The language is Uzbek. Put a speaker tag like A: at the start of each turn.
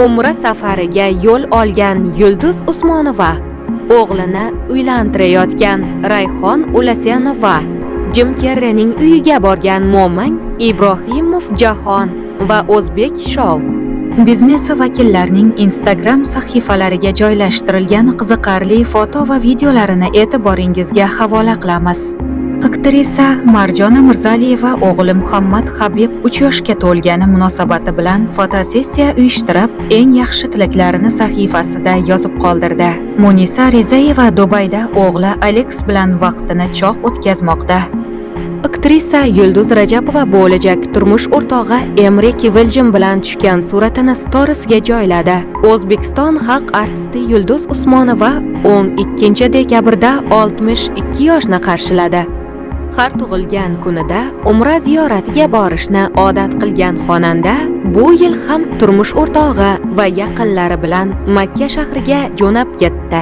A: Umra safariga yo'l olgan Yulduz Usmonova, o'g'lini uylantirayotgan Rayhon Ulasenova, Jim Kerrining uyiga borgan Mo'min Ibrohimov Jahon va O'zbek Show. Biznes vakillarining Instagram sahifalariga joylashtirilgan qiziqarli foto va videolarini e'tiboringizga havola qilamiz. Aktrisa Marjona Mirzaliyeva o'g'li Muhammad Habib 3 yoshga to'lgani munosabati bilan fotosessiya uyushtirib, eng yaxshi tilaklarini sahifasida yozib qoldirdi. Munisa Rizayeva Dubayda o'g'li Alex bilan vaqtini cho'q o'tkazmoqda. Aktrisa Yulduz Rajabova bo'lajak turmush o'rtog'i Emrik Viljim bilan tushgan suratini storiesga joyladi. O'zbekiston xalq artisti Yulduz Usmonova 12 dekabrda 62 yoshni qarshiladi. Har tug'ilgan kunida Umra ziyoratiga borishni odat qilgan xonanda bu yil ham turmush o'rtog'i va yaqinlari bilan Makka shahriga jo'nab ketdi.